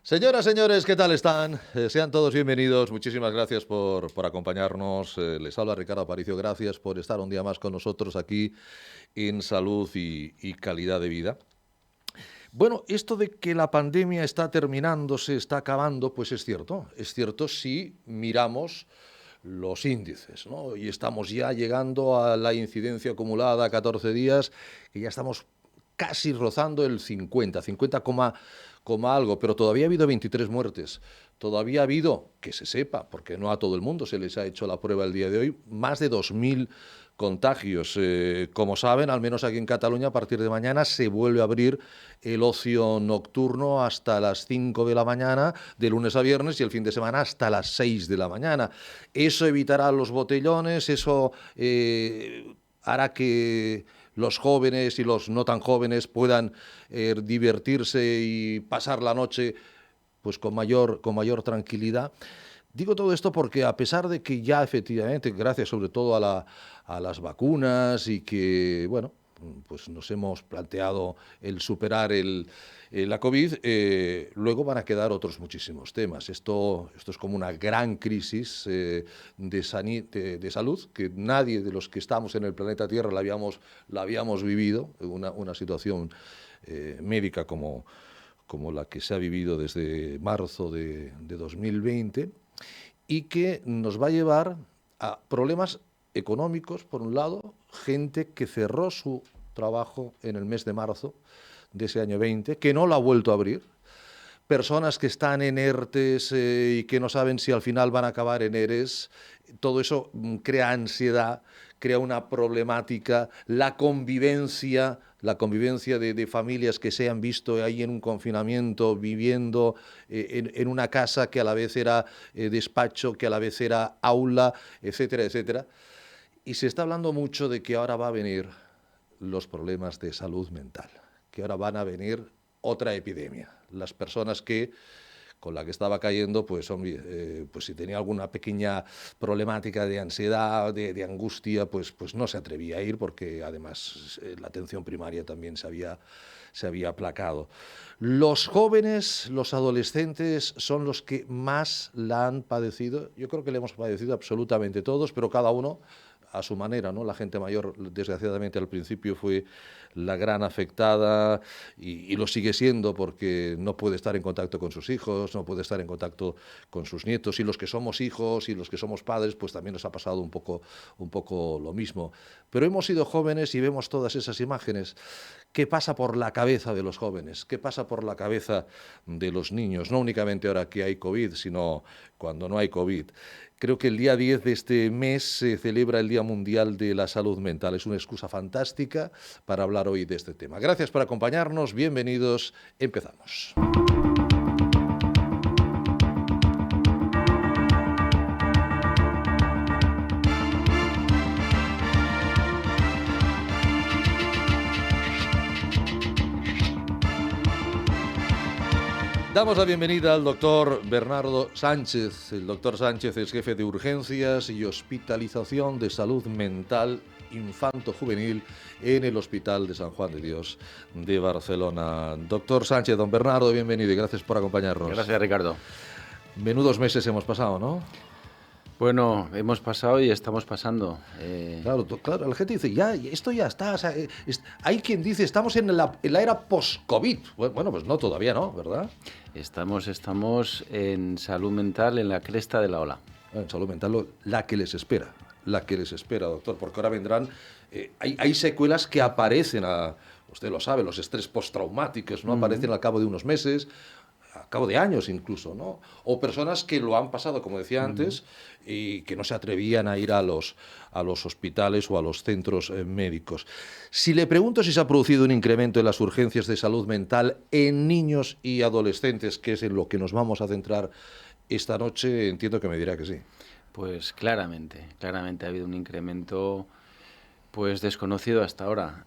Señoras, señores, ¿qué tal están? Sean todos bienvenidos. Muchísimas gracias por acompañarnos. Les habla Ricardo Aparicio. Gracias por estar un día más con nosotros aquí en Salud y Calidad de Vida. Bueno, esto de que la pandemia está terminando, se está acabando, pues es cierto. Es cierto si miramos los índices, ¿no? Y estamos ya llegando a la incidencia acumulada a 14 días, que ya estamos casi rozando el 50 coma algo, pero todavía ha habido 23 muertes. Todavía ha habido, que se sepa, porque no a todo el mundo se les ha hecho la prueba el día de hoy, más de 2.000 contagios. Como saben, al menos aquí en Cataluña, a partir de mañana se vuelve a abrir el ocio nocturno hasta las 5 de la mañana, de lunes a viernes, y el fin de semana hasta las 6 de la mañana. Eso evitará los botellones, eso hará que los jóvenes y los no tan jóvenes puedan divertirse y pasar la noche pues con mayor tranquilidad. Digo todo esto porque a pesar de que ya efectivamente, gracias sobre todo a las vacunas y que, bueno, pues nos hemos planteado el superar la COVID, luego van a quedar otros muchísimos temas. Esto es como una gran crisis de salud que nadie de los que estamos en el planeta Tierra la habíamos vivido, una situación médica como la que se ha vivido desde marzo de 2020 y que nos va a llevar a problemas económicos, por un lado, gente que cerró su trabajo en el mes de marzo de ese año 20, que no lo ha vuelto a abrir, personas que están en ERTES y que no saben si al final van a acabar en ERES. Todo eso crea ansiedad, crea una problemática, la convivencia de familias que se han visto ahí en un confinamiento, viviendo en una casa que a la vez era despacho, que a la vez era aula, etcétera, etcétera. Y se está hablando mucho de que ahora va a venir los problemas de salud mental, que ahora van a venir otra epidemia. Las personas con la que estaba cayendo, pues, hombre, pues si tenía alguna pequeña problemática de ansiedad, de angustia, pues no se atrevía a ir porque además la atención primaria también se había aplacado. Los jóvenes, los adolescentes son los que más la han padecido. Yo creo que le hemos padecido absolutamente todos, pero cada uno a su manera, ¿no? La gente mayor, desgraciadamente, al principio fue la gran afectada y lo sigue siendo porque no puede estar en contacto con sus hijos, no puede estar en contacto con sus nietos, y los que somos hijos y los que somos padres, pues también nos ha pasado un poco lo mismo. Pero hemos sido jóvenes y vemos todas esas imágenes. ¿Qué pasa por la cabeza de los jóvenes? ¿Qué pasa por la cabeza de los niños? No únicamente ahora que hay COVID, sino cuando no hay COVID. Creo que el día 10 de este mes se celebra el Día Mundial de la Salud Mental. Es una excusa fantástica para hablar hoy de este tema. Gracias por acompañarnos, bienvenidos, empezamos. Damos la bienvenida al doctor Bernardo Sánchez. El doctor Sánchez es jefe de urgencias y hospitalización de salud mental infanto-juvenil en el Hospital de San Juan de Dios de Barcelona. Doctor Sánchez, don Bernardo, bienvenido y gracias por acompañarnos. Gracias, Ricardo. Menudos meses hemos pasado, ¿no? Bueno, hemos pasado y estamos pasando. Claro, la gente dice, ya, esto ya está. O sea, hay quien dice, estamos en la era post-COVID. Bueno, pues no, todavía no, ¿verdad? Estamos en salud mental en la cresta de la ola. En salud mental, la que les espera, doctor, porque ahora vendrán, hay secuelas que aparecen, usted lo sabe, los estrés postraumáticos, ¿no? Aparecen al cabo de unos meses, a cabo de años incluso, ¿no? O personas que lo han pasado, como decía antes, y que no se atrevían a ir a los hospitales o a los centros médicos. Si le pregunto si se ha producido un incremento en las urgencias de salud mental en niños y adolescentes, que es en lo que nos vamos a centrar esta noche, entiendo que me dirá que sí. Pues claramente ha habido un incremento pues desconocido hasta ahora.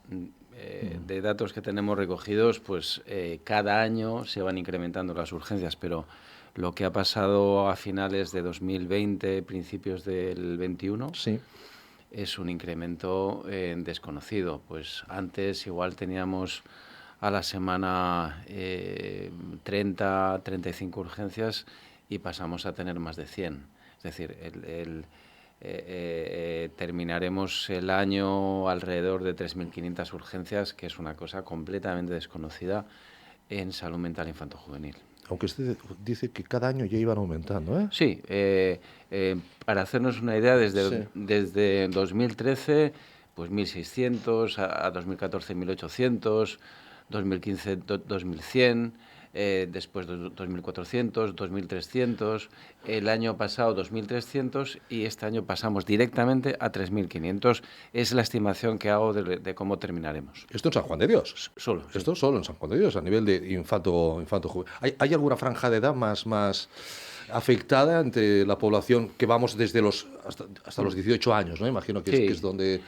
De datos que tenemos recogidos, pues cada año se van incrementando las urgencias, pero lo que ha pasado a finales de 2020, principios del 21, sí, es un incremento desconocido. Pues antes igual teníamos a la semana 30, 35 urgencias y pasamos a tener más de 100. Es decir, terminaremos el año alrededor de 3.500 urgencias, que es una cosa completamente desconocida en salud mental infanto-juvenil. Aunque usted dice que cada año ya iban aumentando, ¿eh? Sí, para hacernos una idea, Sí. desde 2013, pues 1.600, a 2014 1.800, 2015 2.100, después 2.400, 2.300, el año pasado 2.300 y este año pasamos directamente a 3.500. Es la estimación que hago de cómo terminaremos. Esto en San Juan de Dios. Solo, sí. Esto solo en San Juan de Dios, a nivel de infanto juvenil. ¿Hay alguna franja de edad más afectada entre la población que vamos desde hasta los 18 años, ¿no? Imagino que, Sí. que es donde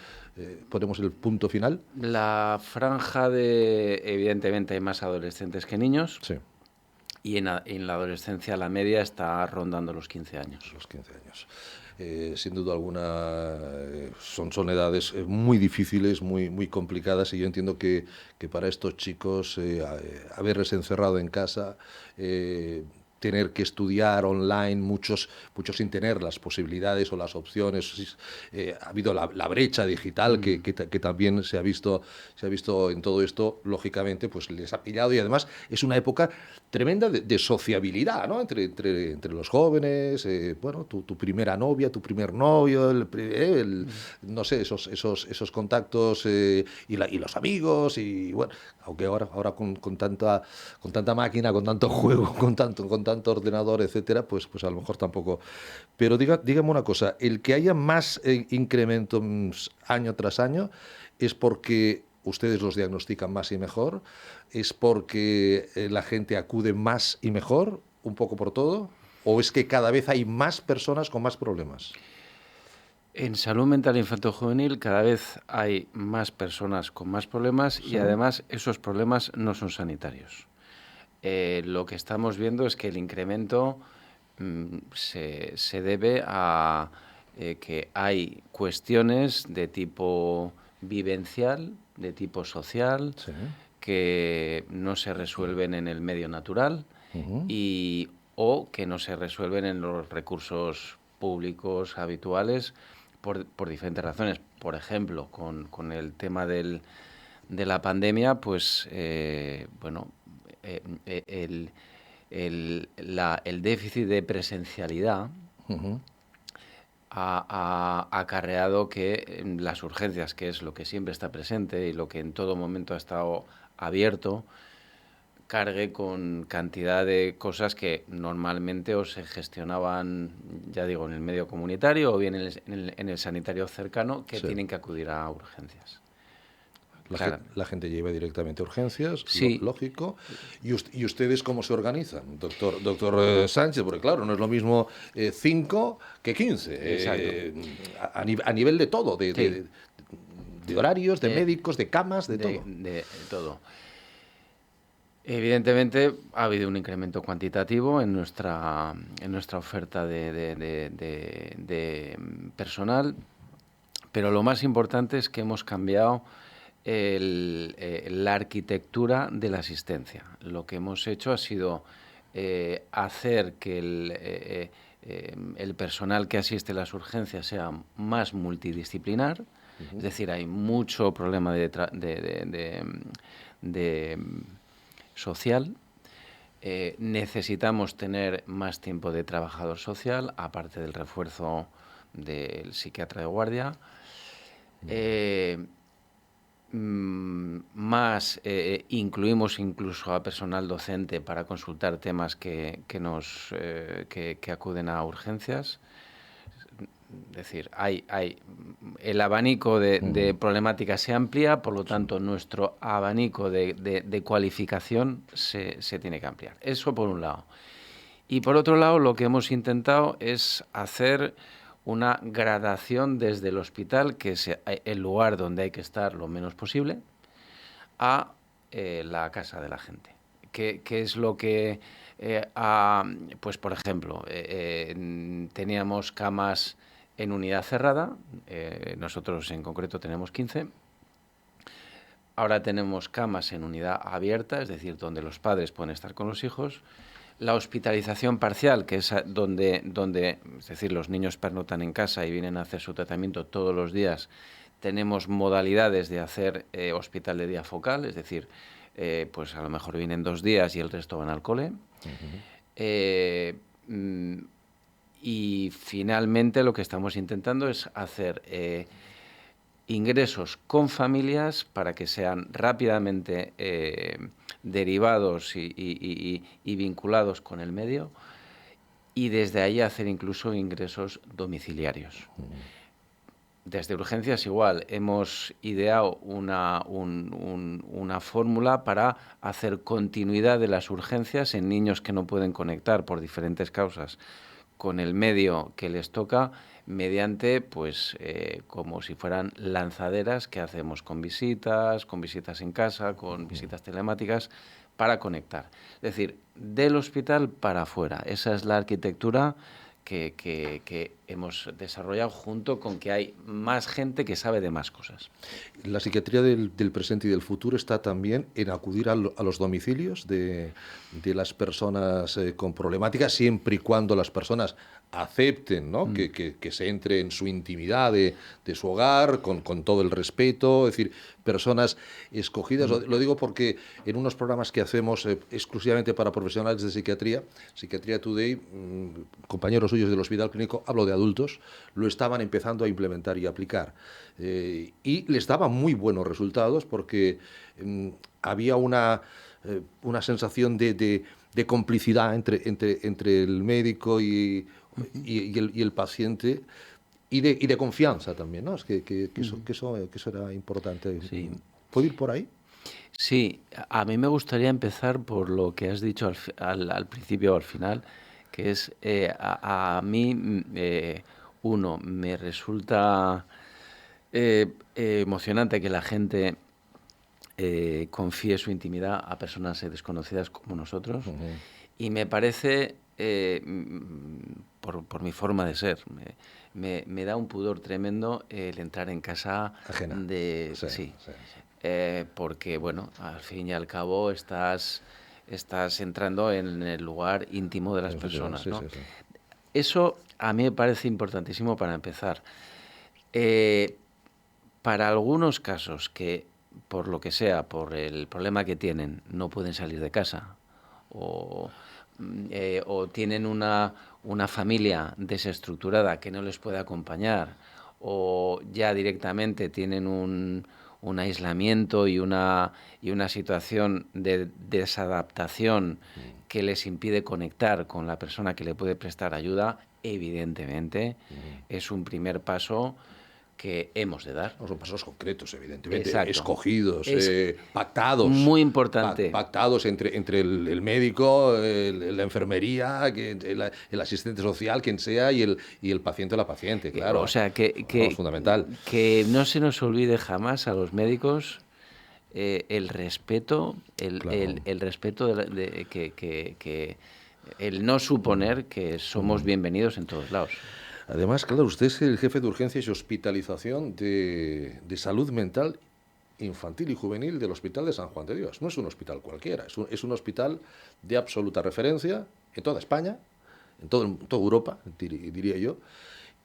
ponemos el punto final. La franja evidentemente hay más adolescentes que niños. Sí. Y en la adolescencia la media está rondando los 15 años. Los 15 años. Sin duda alguna son edades muy difíciles, muy complicadas, y yo entiendo que para estos chicos haberles encerrado en casa, tener que estudiar online, muchos sin tener las posibilidades o las opciones. Ha habido la brecha digital que también se ha visto en todo esto, lógicamente, pues les ha pillado, y además es una época tremenda de sociabilidad, ¿no? Entre los jóvenes, bueno, tu primera novia, tu primer novio, no sé, esos contactos y los amigos, y bueno, aunque ahora con tanta máquina, con tanto juego, con tanto ordenador, etcétera, pues a lo mejor tampoco. Pero dígame una cosa, el que haya más incrementos año tras año es porque ustedes los diagnostican más y mejor, es porque la gente acude más y mejor, un poco por todo, o es que cada vez hay más personas con más problemas. En salud mental infanto-juvenil cada vez hay más personas con más problemas, Sí. Y además esos problemas no son sanitarios. Lo que estamos viendo es que el incremento se debe a que hay cuestiones de tipo vivencial, de tipo social, Sí. que no se resuelven en el medio natural o que no se resuelven en los recursos públicos habituales por diferentes razones. Por ejemplo, con el tema de la pandemia, pues bueno, el déficit de presencialidad ha acarreado que las urgencias, que es lo que siempre está presente y lo que en todo momento ha estado abierto, cargue con cantidad de cosas que normalmente o se gestionaban, ya digo, en el medio comunitario o bien en el sanitario cercano, que Sí. tienen que acudir a urgencias. La gente lleva directamente a urgencias, Sí. Lógico. ¿Y ustedes cómo se organizan, doctor Sánchez? Porque claro, no es lo mismo 5 que 15. Exacto. A nivel de todo, Sí. de horarios, de médicos, de camas, de todo. De todo. Evidentemente ha habido un incremento cuantitativo en nuestra oferta de personal, pero lo más importante es que hemos cambiado la arquitectura de la asistencia. Lo que hemos hecho ha sido hacer que el personal que asiste a las urgencias sea más multidisciplinar. Es decir, hay mucho problema de social. Necesitamos tener más tiempo de trabajador social, aparte del refuerzo del psiquiatra de guardia. Incluimos incluso a personal docente para consultar temas que acuden a urgencias. Es decir, el abanico de problemáticas se amplía, por lo tanto nuestro abanico de cualificación se tiene que ampliar. Eso por un lado. Y por otro lado, lo que hemos intentado es hacer una gradación desde el hospital, que es el lugar donde hay que estar lo menos posible, a la casa de la gente. ¿Qué es lo que, pues por ejemplo, teníamos camas en unidad cerrada, nosotros en concreto tenemos 15, Ahora tenemos camas en unidad abierta, es decir, donde los padres pueden estar con los hijos. La hospitalización parcial, que es donde, es decir, los niños pernoctan en casa y vienen a hacer su tratamiento todos los días. Tenemos modalidades de hacer hospital de día focal, es decir, pues a lo mejor vienen 2 días y el resto van al cole. Y finalmente lo que estamos intentando es hacer ingresos con familias para que sean rápidamente derivados y vinculados con el medio, y desde ahí hacer incluso ingresos domiciliarios. Desde urgencias igual, hemos ideado una fórmula para hacer continuidad de las urgencias en niños que no pueden conectar por diferentes causas con el medio que les toca, mediante, pues, como si fueran lanzaderas que hacemos con visitas en casa, con visitas telemáticas, para conectar. Es decir, del hospital para afuera. Esa es la arquitectura que hemos desarrollado, junto con que hay más gente que sabe de más cosas. La psiquiatría del presente y del futuro está también en acudir a los domicilios de las personas con problemáticas, siempre y cuando las personas acepten, ¿no? Que se entre en su intimidad de su hogar, con todo el respeto, es decir, personas escogidas. Lo digo porque en unos programas que hacemos exclusivamente para profesionales de psiquiatría, Psiquiatría Today, compañeros suyos del Hospital Clínico, hablo de adultos, lo estaban empezando a implementar y aplicar. Y les daba muy buenos resultados, porque había una sensación de complicidad entre el médico y el paciente, y de confianza también, ¿no? Es que eso era importante. Sí. ¿Puedo ir por ahí? Sí, a mí me gustaría empezar por lo que has dicho al principio o al final, que es, a mí, uno, me resulta emocionante que la gente confíe su intimidad a personas desconocidas como nosotros. Y me parece, por mi forma de ser, me da un pudor tremendo el entrar en casa ajena. Sí. Porque, bueno, al fin y al cabo estás entrando en el lugar íntimo de las personas, ¿no? Sí. Eso a mí me parece importantísimo para empezar. Para algunos casos que, por lo que sea, por el problema que tienen, no pueden salir de casa, o tienen una familia desestructurada que no les puede acompañar, o ya directamente tienen un aislamiento y una situación de desadaptación que les impide conectar con la persona que le puede prestar ayuda, evidentemente es un primer paso que hemos de dar. No son pasos concretos, evidentemente. Exacto. Escogidos, Es pactados. muy importante. Pactados entre el médico, la enfermería, el asistente social, quien sea, y el paciente o la paciente, claro. O sea, es fundamental. Que no se nos olvide jamás a los médicos el respeto, el respeto que el no suponer que somos bienvenidos en todos lados. Además, claro, usted es el jefe de urgencias y hospitalización de salud mental infantil y juvenil del Hospital de San Juan de Dios. No es un hospital cualquiera, es un hospital de absoluta referencia en toda España, en toda Europa, diría yo,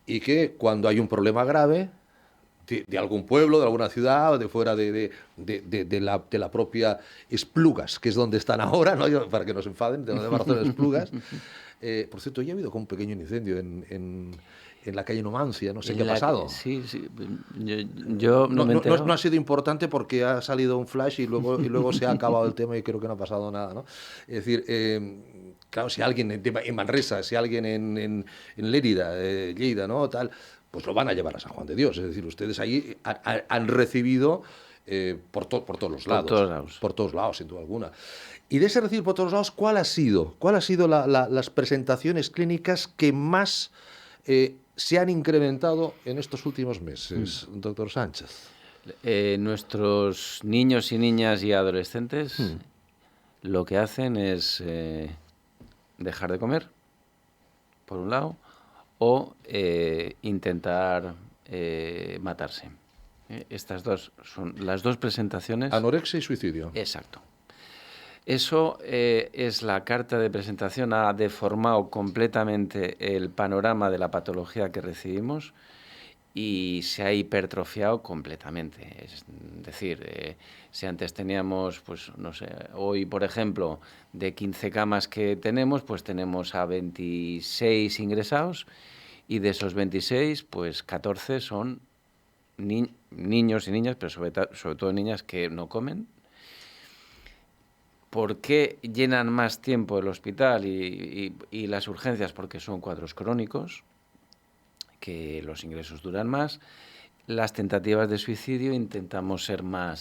y que cuando hay un problema grave de algún pueblo, de alguna ciudad, o de fuera de la propia Esplugas, que es donde están ahora, ¿no? Para que no se enfaden, de Barcelona Esplugas. Por cierto, ya ha habido como un pequeño incendio en la calle Numancia, no sé qué ha pasado. Sí, yo no me entero. No ha sido importante, porque ha salido un flash y luego se ha acabado el tema, y creo que no ha pasado nada, ¿no? Es decir, claro, si alguien en Manresa, si alguien en Lérida, Lleida, ¿no? Tal, pues lo van a llevar a San Juan de Dios. Es decir, ustedes ahí han recibido por todos los lados. Por todos lados, sin duda alguna. Y de ese recibir por todos lados, ¿cuál ha sido las presentaciones clínicas que más se han incrementado en estos últimos meses, doctor Sánchez? Nuestros niños y niñas y adolescentes lo que hacen es dejar de comer, por un lado, o intentar matarse. Estas dos son las dos presentaciones. Anorexia y suicidio. Exacto. Eso es la carta de presentación, ha deformado completamente el panorama de la patología que recibimos y se ha hipertrofiado completamente. Es decir, si antes teníamos, pues no sé, hoy por ejemplo, de 15 camas que tenemos, pues tenemos a 26 ingresados y de esos 26, pues 14 son niños y niñas, pero sobre todo niñas que no comen. ¿Por qué llenan más tiempo el hospital y las urgencias? Porque son cuadros crónicos, que los ingresos duran más. Las tentativas de suicidio intentamos ser más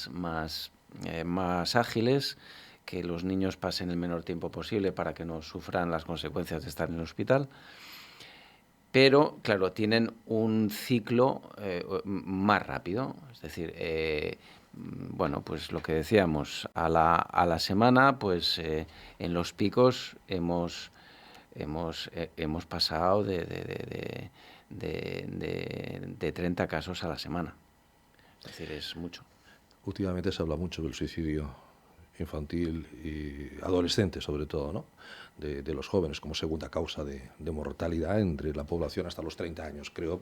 ágiles, que los niños pasen el menor tiempo posible para que no sufran las consecuencias de estar en el hospital. Pero, claro, tienen un ciclo más rápido, es decir, bueno, pues lo que decíamos, a la semana, pues en los picos hemos pasado de 30 casos a la semana. Es decir, es mucho. Últimamente se habla mucho del suicidio infantil y adolescente, sobre todo, ¿no? De los jóvenes como segunda causa de mortalidad entre la población hasta los 30 años, creo,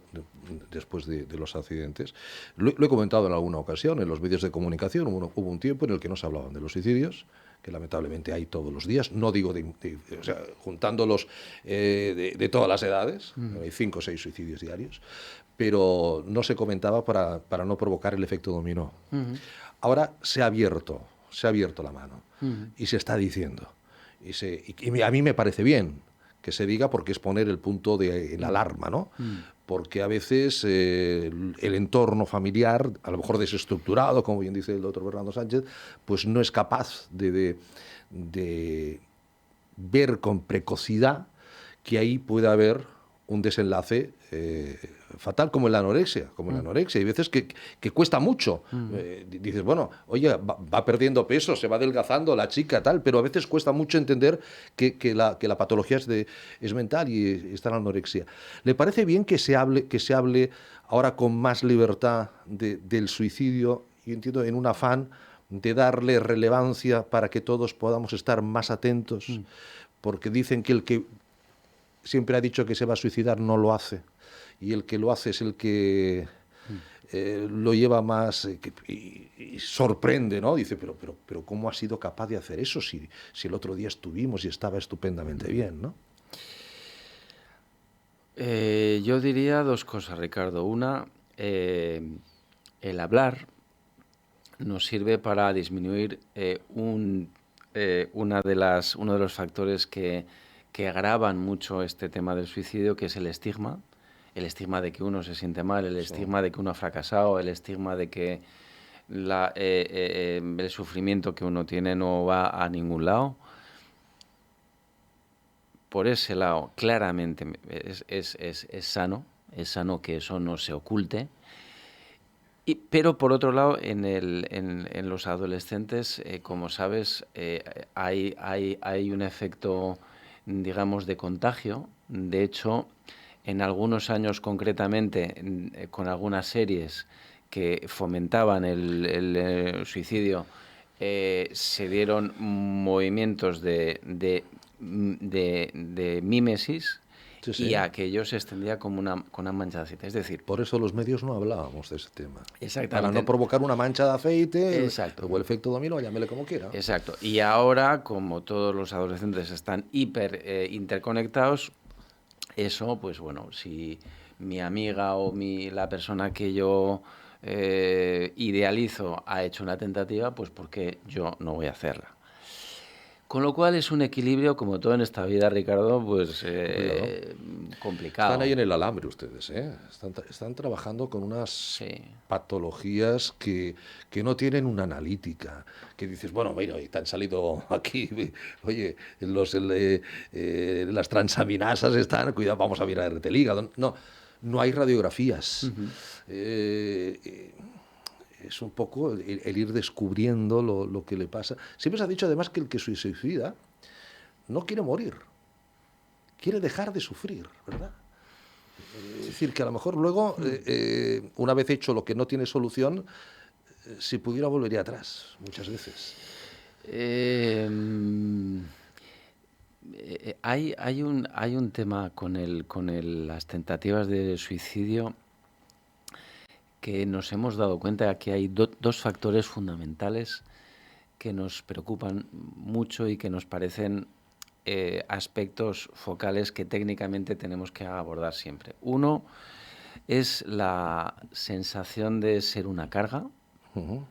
después de los accidentes. Lo he comentado en alguna ocasión en los medios de comunicación. Hubo un tiempo en el que no se hablaban de los suicidios, que lamentablemente hay todos los días, no digo o sea, juntándolos de todas las edades, hay 5 o 6 suicidios diarios, pero no se comentaba para no provocar el efecto dominó. Ahora se ha abierto la mano y se está diciendo. Y a mí me parece bien que se diga, porque es poner el punto de la alarma, ¿no? Porque a veces el entorno familiar, a lo mejor desestructurado, como bien dice el doctor Bernardo Sánchez, pues no es capaz de ver con precocidad que ahí puede haber un desenlace fatal, como en la anorexia. Hay veces que cuesta mucho. Dices, bueno, oye, va perdiendo peso, se va adelgazando la chica, tal, pero a veces cuesta mucho entender que la patología es mental y está en la anorexia. ¿Le parece bien que se hable ahora con más libertad del suicidio? Y entiendo, en un afán de darle relevancia para que todos podamos estar más atentos, porque dicen que el que siempre ha dicho que se va a suicidar no lo hace, y el que lo hace es el que lo lleva más y sorprende, ¿no? Dice, pero ¿cómo ha sido capaz de hacer eso si el otro día estuvimos y estaba estupendamente bien, ¿no? Yo diría dos cosas, Ricardo. Una, el hablar nos sirve para disminuir uno de los factores que agravan mucho este tema del suicidio, que es el estigma de que uno se siente mal, el estigma de que uno ha fracasado, el estigma de que el sufrimiento que uno tiene no va a ningún lado. Por ese lado, claramente es sano que eso no se oculte. Pero por otro lado, en los adolescentes, como sabes, hay un efecto, digamos, de contagio. De hecho, en algunos años concretamente, con algunas series que fomentaban el suicidio, se dieron movimientos de mímesis. Sí, sí. Y aquello se extendía como una mancha de aceite. Es decir, por eso los medios no hablábamos de ese tema. Exactamente. Para no provocar una mancha de aceite. Exacto. O el efecto dominó, llámele como quiera. Exacto. Y ahora, como todos los adolescentes están interconectados, eso, pues bueno, si mi amiga o la persona que yo idealizo ha hecho una tentativa, pues ¿por qué yo no voy a hacerla? Con lo cual es un equilibrio, como todo en esta vida, Ricardo, pues complicado. Están ahí en el alambre ustedes, ¿eh? Están trabajando con unas patologías que no tienen una analítica, que dices, bueno, mira, te han salido aquí, oye, las transaminasas están, cuidado, vamos a mirar el hígado. No hay radiografías. Es un poco el ir descubriendo lo que le pasa. Siempre se ha dicho además que el que se suicida no quiere morir, quiere dejar de sufrir, ¿verdad? Es decir, que a lo mejor luego, una vez hecho lo que no tiene solución, si pudiera volvería atrás, muchas veces. Eh, hay un tema las tentativas de suicidio que nos hemos dado cuenta que hay dos factores fundamentales que nos preocupan mucho y que nos parecen aspectos focales que técnicamente tenemos que abordar siempre. Uno es la sensación de ser una carga. Uh-huh.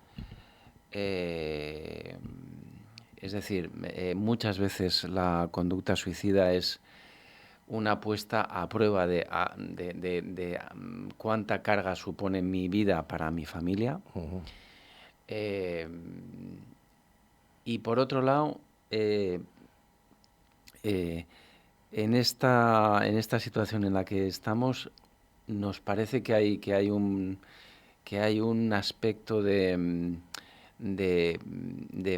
Es decir, muchas veces la conducta suicida es una puesta a prueba de cuánta carga supone mi vida para mi familia. Uh-huh. Y por otro lado, en esta situación en la que estamos, nos parece que hay un aspecto de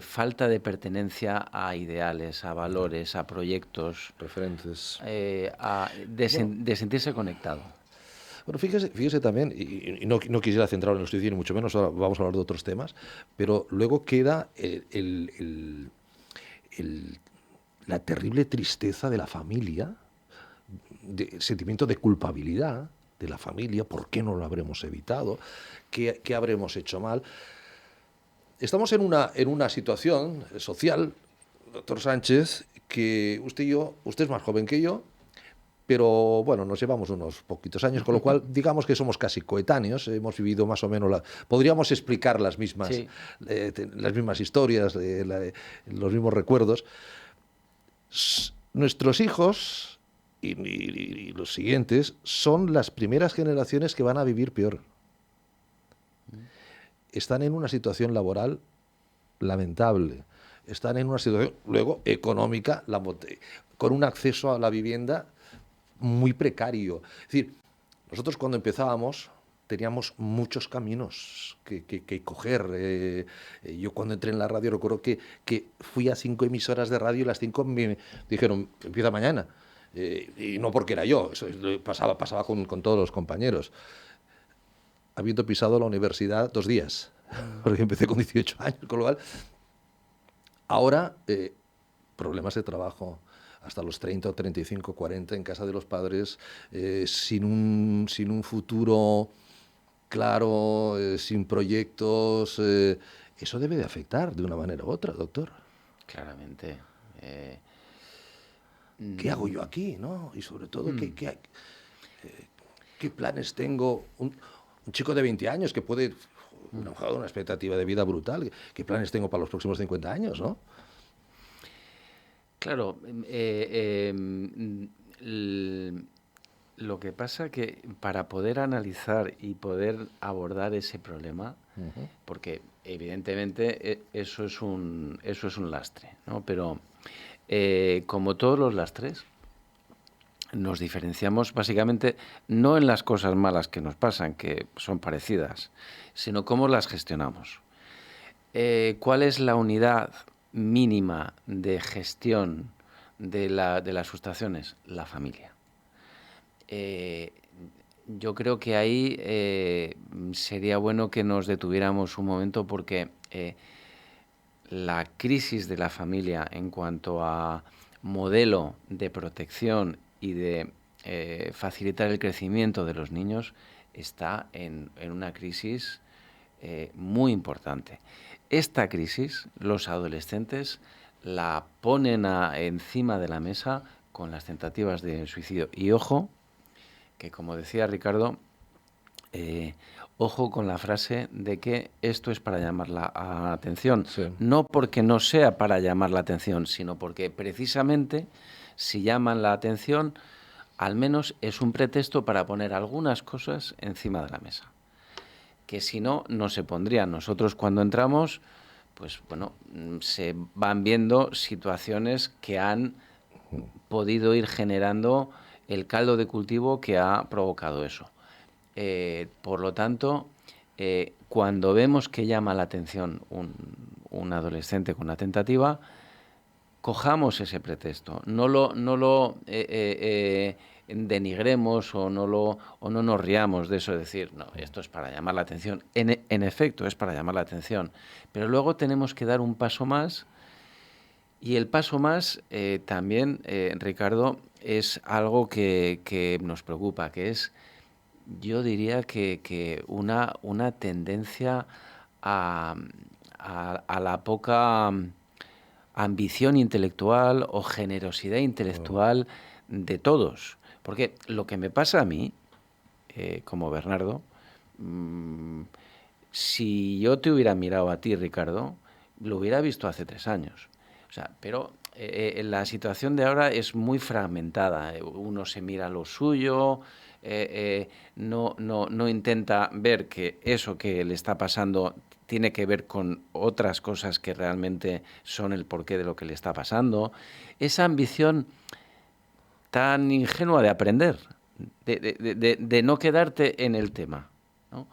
falta de pertenencia a ideales, a valores, a proyectos, referentes, de sentirse conectado. Bueno, fíjese también, y no quisiera centrarlo en el suicidio, ni mucho menos, ahora vamos a hablar de otros temas, pero luego queda la terrible tristeza de la familia, el sentimiento de culpabilidad de la familia. ¿Por qué no lo habremos evitado? ¿Qué habremos hecho mal? Estamos en una situación social, doctor Sánchez, que usted es más joven que yo, pero bueno, nos llevamos unos poquitos años, con lo cual digamos que somos casi coetáneos, hemos vivido más o menos, podríamos explicar las mismas, sí, las mismas historias, los mismos recuerdos. Nuestros hijos y los siguientes son las primeras generaciones que van a vivir peor. Están en una situación laboral lamentable, están en una situación luego económica, con un acceso a la vivienda muy precario. Es decir, nosotros cuando empezábamos teníamos muchos caminos que coger. Yo cuando entré en la radio recuerdo que fui a 5 emisoras de radio y las 5 me dijeron, empieza mañana. Y no porque era yo, eso pasaba con todos los compañeros. Habiendo pisado la universidad 2 días, porque empecé con 18 años, con lo cual ahora problemas de trabajo hasta los 30, 35, 40 en casa de los padres, sin un futuro claro, sin proyectos. Eso debe de afectar de una manera u otra, doctor. Claramente. ¿Qué hago yo aquí, no? Y sobre todo, ¿qué planes tengo? Un chico de 20 años que puede una expectativa de vida brutal. ¿Qué planes tengo para los próximos 50 años, no? Claro, lo que pasa que para poder analizar y poder abordar ese problema, porque evidentemente eso es un lastre, ¿no? Pero como todos los lastres, nos diferenciamos básicamente no en las cosas malas que nos pasan, que son parecidas, sino cómo las gestionamos. ¿Cuál es la unidad mínima de gestión de las frustraciones? La familia. Yo creo que ahí sería bueno que nos detuviéramos un momento, porque la crisis de la familia en cuanto a modelo de protección y de facilitar el crecimiento de los niños está en una crisis muy importante. Esta crisis, los adolescentes la ponen encima de la mesa con las tentativas de suicidio. Y ojo, que como decía Ricardo, ojo con la frase de que esto es para llamar la atención. Sí. No porque no sea para llamar la atención, sino porque precisamente si llaman la atención, al menos es un pretexto para poner algunas cosas encima de la mesa, que si no, no se pondrían. Nosotros cuando entramos, pues bueno, se van viendo situaciones que han podido ir generando el caldo de cultivo que ha provocado eso. Por lo tanto, cuando vemos que llama la atención un adolescente con una tentativa, cojamos ese pretexto, no lo denigremos o no nos riamos de eso, de decir, no, esto es para llamar la atención. En efecto, es para llamar la atención, pero luego tenemos que dar un paso más, y el paso más también, Ricardo, es algo que nos preocupa, que es, yo diría que una tendencia a la poca ambición intelectual o generosidad intelectual de todos. Porque lo que me pasa a mí, como Bernardo, si yo te hubiera mirado a ti, Ricardo, lo hubiera visto hace 3 años. O sea, pero la situación de ahora es muy fragmentada. Uno se mira lo suyo, no intenta ver que eso que le está pasando tiene que ver con otras cosas que realmente son el porqué de lo que le está pasando. Esa ambición tan ingenua de aprender, de no quedarte en el tema, ¿no?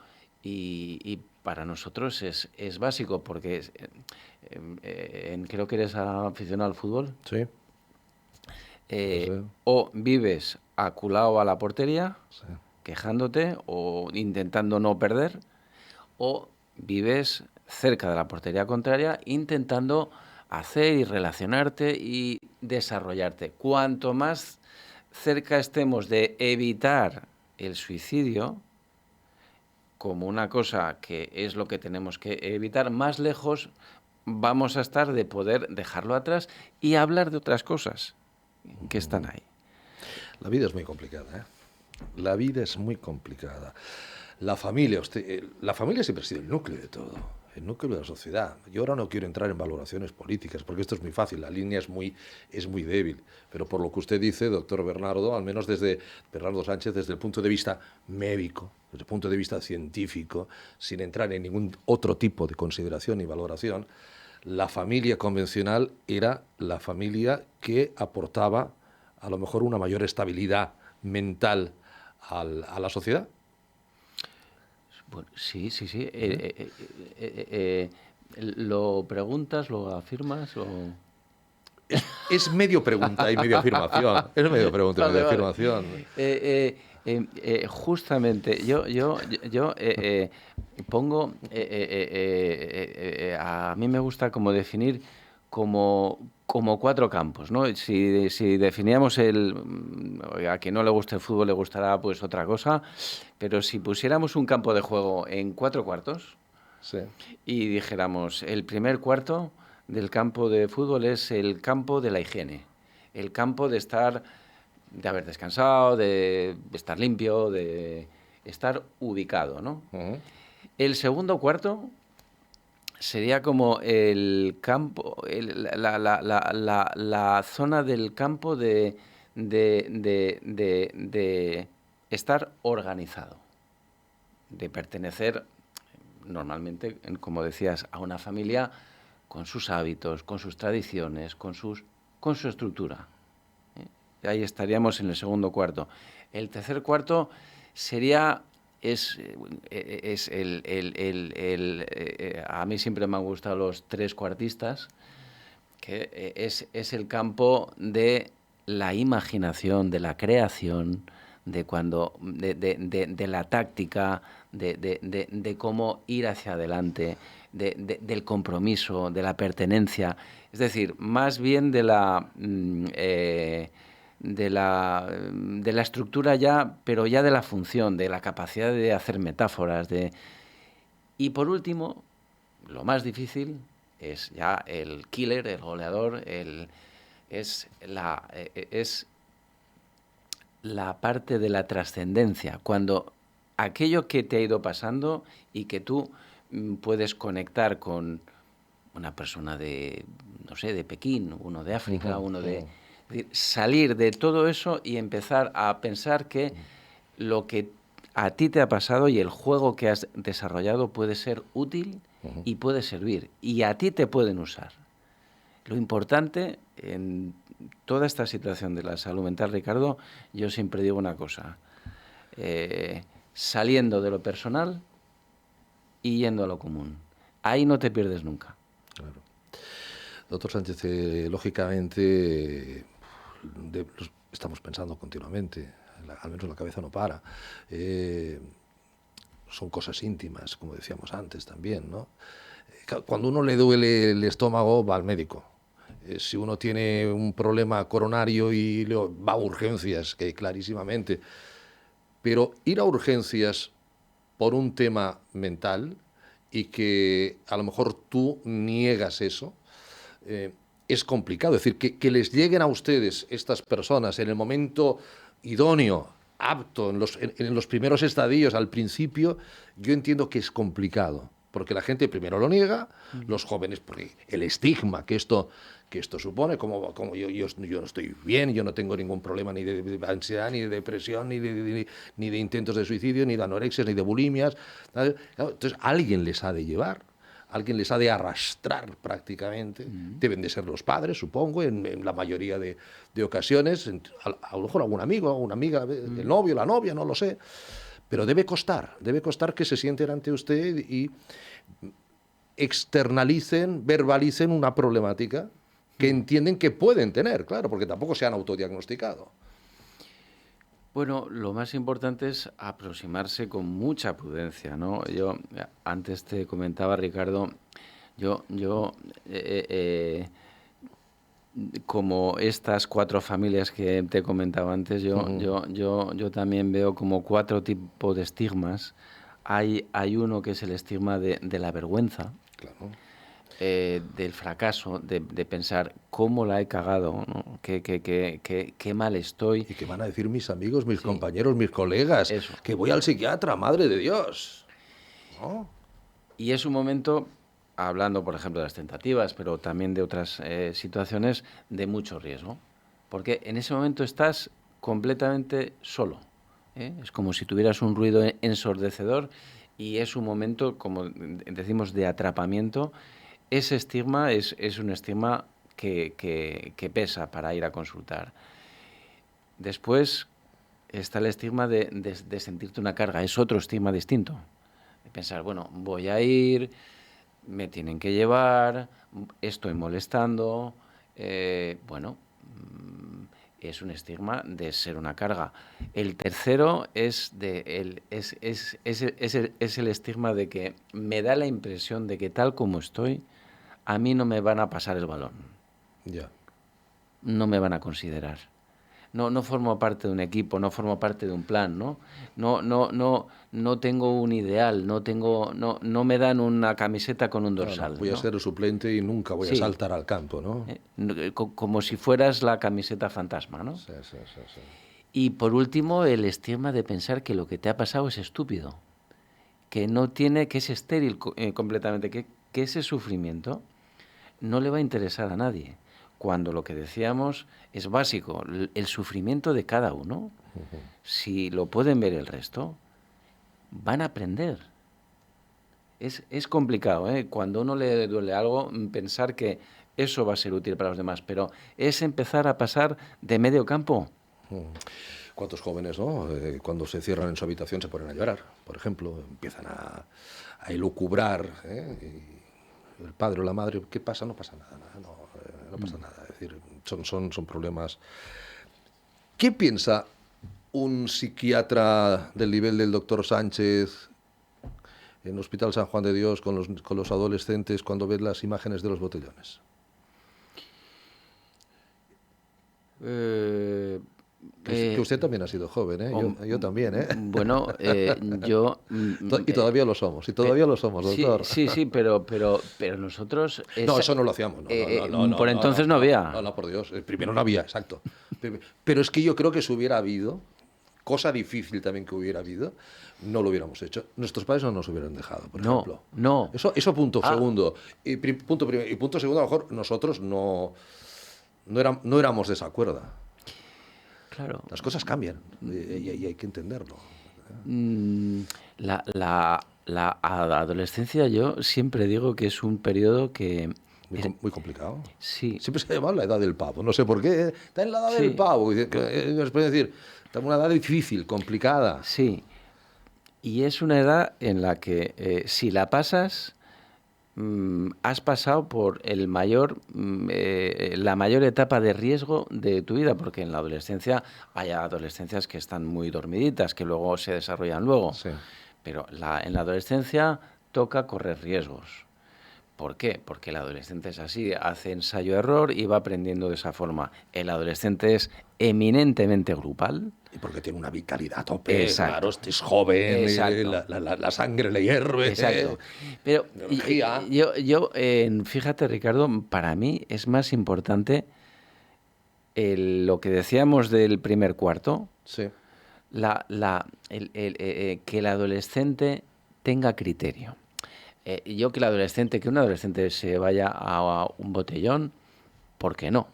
Y para nosotros es básico, porque creo que eres aficionado al fútbol. Sí. O vives aculado a la portería, Sí. quejándote o intentando no perder, o vives cerca de la portería contraria intentando hacer y relacionarte y desarrollarte. Cuanto más cerca estemos de evitar el suicidio, como una cosa que es lo que tenemos que evitar, más lejos vamos a estar de poder dejarlo atrás y hablar de otras cosas que están ahí. La vida es muy complicada, ¿eh? La vida es muy complicada. La familia siempre ha sido el núcleo de todo, el núcleo de la sociedad. Yo ahora no quiero entrar en valoraciones políticas, porque esto es muy fácil, la línea es muy débil. Pero por lo que usted dice, doctor Bernardo, al menos desde Bernardo Sánchez, desde el punto de vista médico, desde el punto de vista científico, sin entrar en ningún otro tipo de consideración y valoración, la familia convencional era la familia que aportaba a lo mejor una mayor estabilidad mental a la sociedad. Bueno, sí. ¿Lo preguntas, lo afirmas o...? Es medio pregunta y medio afirmación. Es medio pregunta y medio afirmación. Justamente, yo pongo... a mí me gusta como definir como 4 campos, ¿no? Si definíamos a quien no le guste el fútbol le gustará pues otra cosa, pero si pusiéramos un campo de juego en 4 cuartos, Sí. y dijéramos, el primer cuarto del campo de fútbol es el campo de la higiene, el campo de haber descansado, de estar limpio, de estar ubicado, ¿no? Uh-huh. El segundo cuarto sería como el campo, la zona del campo de estar organizado, de pertenecer normalmente, como decías, a una familia con sus hábitos, con sus tradiciones, con su estructura. Ahí estaríamos en el segundo cuarto. El tercer cuarto sería... a mí siempre me han gustado los 3 cuartistas, que es el campo de la imaginación, de la creación, de la táctica, de cómo ir hacia adelante, del compromiso, de la pertenencia. Es decir, más bien de la estructura ya, pero ya de la función, de la capacidad de hacer metáforas. Y por último, lo más difícil es ya el killer, el goleador, es la parte de la trascendencia, cuando aquello que te ha ido pasando y que tú puedes conectar con una persona de, no sé, de Pekín, uno de África, uno de... salir de todo eso y empezar a pensar que lo que a ti te ha pasado y el juego que has desarrollado puede ser útil y puede servir, y a ti te pueden usar. Lo importante en toda esta situación de la salud mental, Ricardo, yo siempre digo una cosa, saliendo de lo personal y yendo a lo común. Ahí no te pierdes nunca. Claro. Doctor Sánchez, lógicamente, estamos pensando continuamente, al menos la cabeza no para. Son cosas íntimas, como decíamos antes también, ¿no? Cuando uno le duele el estómago, va al médico. Si uno tiene un problema coronario y va a urgencias, que clarísimamente. Pero ir a urgencias por un tema mental y que a lo mejor tú niegas eso, es complicado. Es decir, que les lleguen a ustedes estas personas en el momento idóneo, apto, en los primeros estadios, al principio, yo entiendo que es complicado. Porque la gente primero lo niega, los jóvenes, porque el estigma que esto supone, como yo no estoy bien, yo no tengo ningún problema ni de ansiedad, ni de depresión, ni de intentos de suicidio, ni de anorexias, ni de bulimias. ¿Sabes? Entonces, alguien les ha de llevar, alguien les ha de arrastrar prácticamente. Deben de ser los padres, supongo, en la mayoría de ocasiones. A lo mejor algún amigo, alguna amiga, el novio, la novia, no lo sé. Pero debe costar que se sienten ante usted y externalicen, verbalicen una problemática que entienden que pueden tener, claro, porque tampoco se han autodiagnosticado. Bueno, lo más importante es aproximarse con mucha prudencia, ¿no? Yo antes te comentaba, Ricardo, como estas 4 familias que te comentaba antes, yo también veo como 4 tipos de estigmas. Hay uno que es el estigma de la vergüenza, Claro. del fracaso, de pensar cómo la he cagado, ¿no? Qué mal estoy. ¿Y qué van a decir mis amigos, mis compañeros, mis colegas? Eso. Que voy al psiquiatra, madre de Dios. ¿No? Y es un momento, hablando por ejemplo de las tentativas, pero también de otras situaciones, de mucho riesgo. Porque en ese momento estás completamente solo, ¿eh? Es como si tuvieras un ruido ensordecedor y es un momento, como decimos, de atrapamiento. Ese estigma es un estigma que pesa para ir a consultar. Después está el estigma de sentirte una carga, es otro estigma distinto. De pensar, bueno, voy a ir, me tienen que llevar, estoy molestando, bueno, es un estigma de ser una carga. El tercero es el estigma de que me da la impresión de que tal como estoy, a mí no me van a pasar el balón. Ya. No me van a considerar. No formo parte de un equipo, no formo parte de un plan, ¿no? No tengo un ideal, no me dan una camiseta con un dorsal. No, voy a ser el suplente y nunca voy a saltar al campo, ¿no? Como si fueras la camiseta fantasma, ¿no? Sí. Y por último, el estigma de pensar que lo que te ha pasado es estúpido, que es estéril completamente, que ese sufrimiento no le va a interesar a nadie. Cuando lo que decíamos es básico, el sufrimiento de cada uno, si lo pueden ver el resto, van a aprender. Es complicado, ¿eh? Cuando a uno le duele algo, pensar que eso va a ser útil para los demás, pero es empezar a pasar de medio campo. ¿Cuántos jóvenes, no? Cuando se cierran en su habitación se ponen a llorar, por ejemplo, empiezan a elucubrar, y el padre o la madre, ¿qué pasa? No pasa nada, no pasa nada. Es decir, son problemas. ¿Qué piensa un psiquiatra del nivel del doctor Sánchez en el Hospital San Juan de Dios con los adolescentes cuando ve las imágenes de los botellones? Que usted también ha sido joven, ¿eh? Yo también, ¿eh? Bueno, yo... Y todavía lo somos, doctor. Sí, pero nosotros... No, eso no lo hacíamos. No, por entonces no había. No, por Dios. Primero no había, exacto. Pero es que yo creo que si hubiera habido, cosa difícil también que hubiera habido, no lo hubiéramos hecho. Nuestros padres no nos hubieran dejado, por ejemplo. No. Eso punto segundo. Y punto primero. Y punto segundo, a lo mejor nosotros no éramos de esa cuerda. Claro. Las cosas cambian y hay que entenderlo. La adolescencia, yo siempre digo que es un periodo que... Muy complicado. Sí. Siempre se ha llamado la edad del pavo. No sé por qué. Está en la edad del pavo. Nos puede decir, está en una edad difícil, complicada. Sí. Y es una edad en la que si la pasas, has pasado por la mayor etapa de riesgo de tu vida, porque en la adolescencia hay adolescencias que están muy dormiditas, que luego se desarrollan luego, Sí. pero en la adolescencia toca correr riesgos. ¿Por qué? Porque el adolescente es así, hace ensayo-error y va aprendiendo de esa forma. El adolescente es eminentemente grupal. Y porque tiene una vitalidad a tope, Exacto. claro, este es joven, Exacto. la sangre le hierve. Exacto. Pero Energía. fíjate, Ricardo, para mí es más importante lo que decíamos del primer cuarto, Sí. que el adolescente tenga criterio. Que un adolescente se vaya a un botellón, ¿por qué no?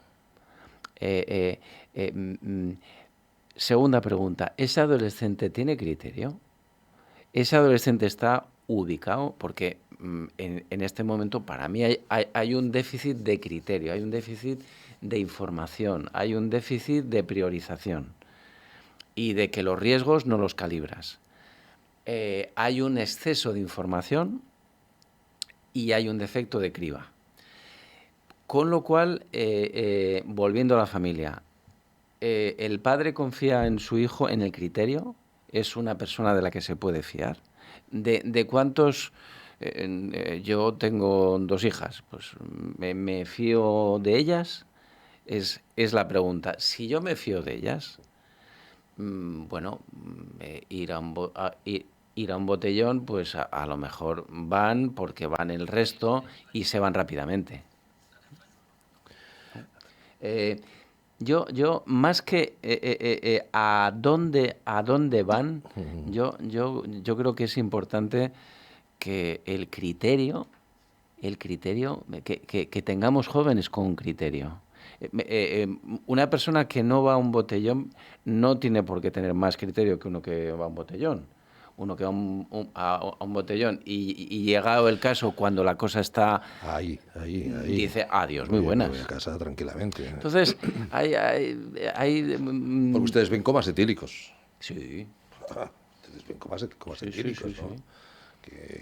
Eh, eh, mm, Segunda pregunta, ¿ese adolescente tiene criterio? ¿Ese adolescente está ubicado? Porque en este momento para mí hay un déficit de criterio, hay un déficit de información, hay un déficit de priorización y de que los riesgos no los calibras. Hay un exceso de información y hay un defecto de criba. Con lo cual, volviendo a la familia, el padre confía en su hijo en el criterio, es una persona de la que se puede fiar. ¿De cuántos? Yo tengo 2 hijas, pues ¿me fío de ellas? Es la pregunta. Si yo me fío de ellas, bueno, ir a un botellón, pues a lo mejor van porque van el resto y se van rápidamente. Eh, yo más que a dónde van, yo creo que es importante que que tengamos jóvenes con criterio. Una persona que no va a un botellón no tiene por qué tener más criterio que uno que va a un botellón. Uno que va a un botellón y llegado el caso, cuando la cosa está, Ahí. dice adiós, muy Me buenas. voy a casa tranquilamente. Entonces, Porque ustedes ven comas etílicos. sí, Ustedes ven comas sí, etílicos, sí, ¿no? sí. Que...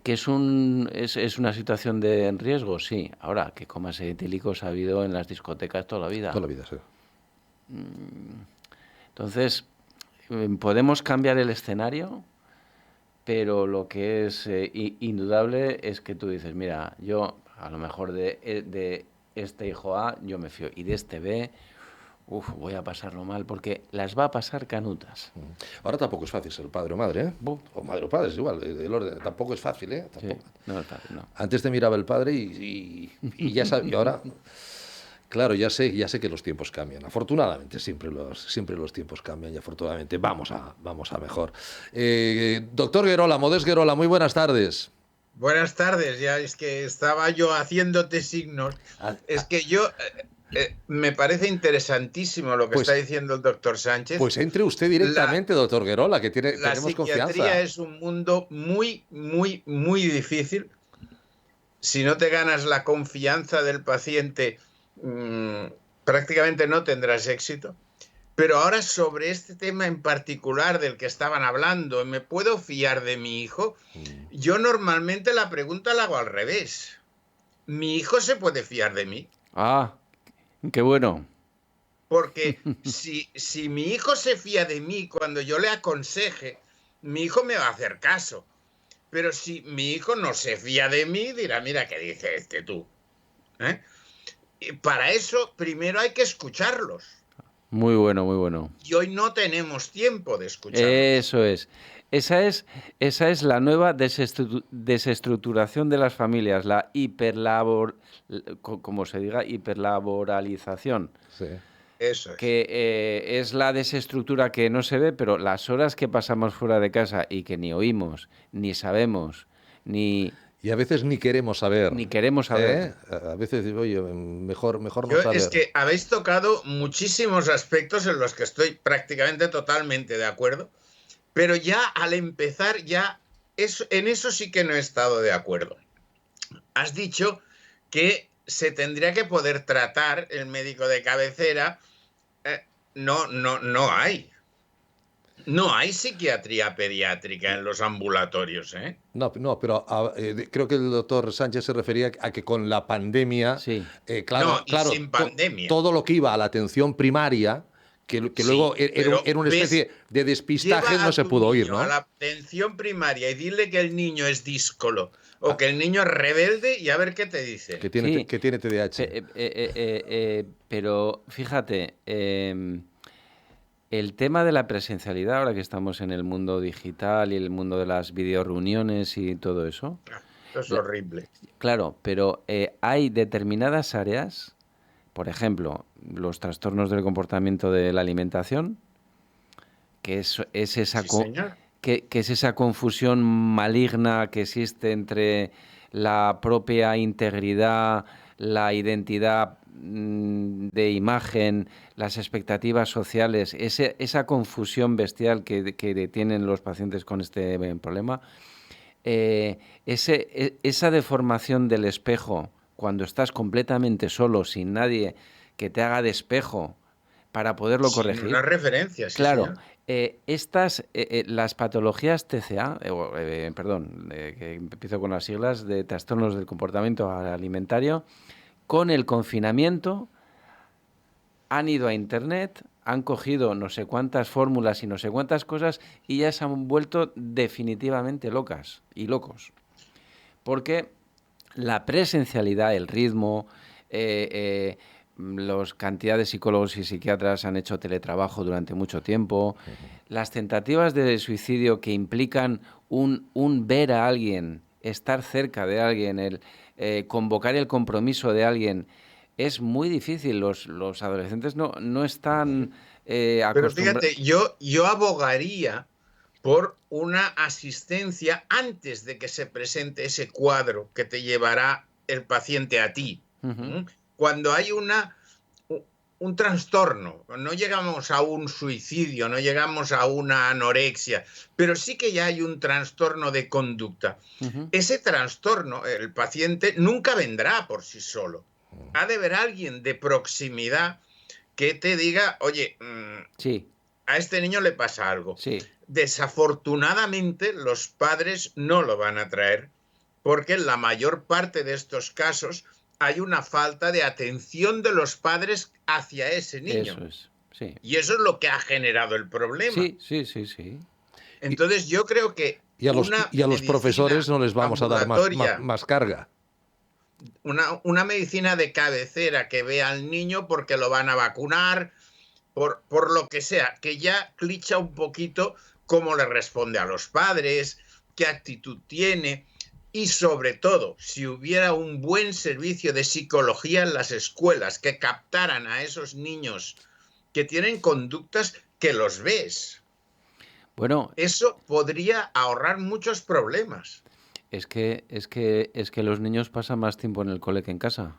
Que es una situación de riesgo, sí. Ahora, que comas etílicos ha habido en las discotecas toda la vida. Toda la vida, sí. Entonces, podemos cambiar el escenario, pero lo que es indudable es que tú dices, mira, yo a lo mejor de este hijo A yo me fío y de este B, voy a pasarlo mal porque las va a pasar canutas. Ahora tampoco es fácil ser padre o madre, ¿eh? O madre o padre, es igual. El orden tampoco es fácil, ¿eh? Tampoco. Sí, no es fácil, no. Antes te miraba el padre y ya sabía. Y ahora, claro, ya sé que los tiempos cambian. Afortunadamente, siempre los tiempos cambian y afortunadamente vamos a mejor. Doctor Guerola, Modest Guerola, muy buenas tardes. Buenas tardes, ya es que estaba yo haciéndote signos. Es que yo me parece interesantísimo lo que está diciendo el doctor Sánchez. Pues entre usted directamente, doctor Guerola, que tenemos confianza. La psiquiatría es un mundo muy, muy, muy difícil. Si no te ganas la confianza del paciente, prácticamente no tendrás éxito. Pero ahora sobre este tema en particular del que estaban hablando, ¿me puedo fiar de mi hijo? Yo normalmente la pregunta la hago al revés. ¿Mi hijo se puede fiar de mí? Ah, qué bueno. Porque si mi hijo se fía de mí cuando yo le aconseje, mi hijo me va a hacer caso. Pero si mi hijo no se fía de mí, dirá, mira, ¿qué dice este tú? Y para eso primero hay que escucharlos. Muy bueno, muy bueno. Y hoy no tenemos tiempo de escucharlos. Eso es. Esa es la nueva desestructuración de las familias, la hiperlaboralización. Sí. Eso es. Que es la desestructura que no se ve, pero las horas que pasamos fuera de casa y que ni oímos, ni sabemos, ni... Y a veces ni queremos saber. Ni queremos saber. A veces digo, oye, mejor no saber. Es que habéis tocado muchísimos aspectos en los que estoy prácticamente totalmente de acuerdo, pero ya al empezar, en eso sí que no he estado de acuerdo. Has dicho que se tendría que poder tratar el médico de cabecera. No hay. No hay psiquiatría pediátrica en los ambulatorios, ¿eh? No, no, pero creo que el doctor Sánchez se refería a que con la pandemia, Sí, No, y claro, sin pandemia. todo lo que iba a la atención primaria, que Sí, luego pero era una ves, especie de despistaje, lleva no a se tu pudo oír, niño a ¿no? la atención primaria y dile que el niño es díscolo o Ah, que el niño es rebelde y a ver qué te que dicen. tiene, sí. que tiene TDAH. Pero fíjate, el tema de la presencialidad, ahora que estamos en el mundo digital y el mundo de las videoreuniones y todo eso, Esto es la- horrible. claro, pero hay determinadas áreas, por ejemplo, los trastornos del comportamiento de la alimentación, que es esa, Sí, señor. que es esa confusión maligna que existe entre la propia integridad, la identidad de imagen, las expectativas sociales, esa confusión bestial que tienen los pacientes con este problema, esa deformación del espejo cuando estás completamente solo, sin nadie que te haga de espejo para poderlo Sin una corregir. referencia, sí, Claro, señor. las patologías TCA, perdón, que empiezo con las siglas, de trastornos del comportamiento alimentario, con el confinamiento han ido a Internet, han cogido no sé cuántas fórmulas y no sé cuántas cosas y ya se han vuelto definitivamente locas y locos. Porque la presencialidad, el ritmo, las cantidades de psicólogos y psiquiatras han hecho teletrabajo durante mucho tiempo, las tentativas de suicidio que implican un ver a alguien, estar cerca de alguien, el convocar el compromiso de alguien, es muy difícil. Los adolescentes no están Pero acostumbrados. fíjate, yo abogaría por una asistencia antes de que se presente ese cuadro que te llevará el paciente a ti. Ujú. ¿Mm? Cuando hay un trastorno, no llegamos a un suicidio, no llegamos a una anorexia, pero sí que ya hay un trastorno de conducta. Ujú. Ese trastorno, el paciente nunca vendrá por sí solo. Ha de haber alguien de proximidad que te diga, oye, Sí, a este niño le pasa algo. sí. Desafortunadamente, los padres no lo van a traer porque en la mayor parte de estos casos hay una falta de atención de los padres hacia ese niño. Eso es. Sí. Y eso es lo que ha generado el problema. Sí, sí, sí, sí. Y, Entonces yo creo que una y a los profesores medicina no les vamos a dar ambulatoria, más carga. una medicina de cabecera que vea al niño porque lo van a vacunar, por lo que sea, que ya clicha un poquito cómo le responde a los padres, qué actitud tiene y sobre todo, si hubiera un buen servicio de psicología en las escuelas que captaran a esos niños que tienen conductas que los ves. Bueno, Eso podría ahorrar muchos problemas. es que los niños pasan más tiempo en el cole que en casa.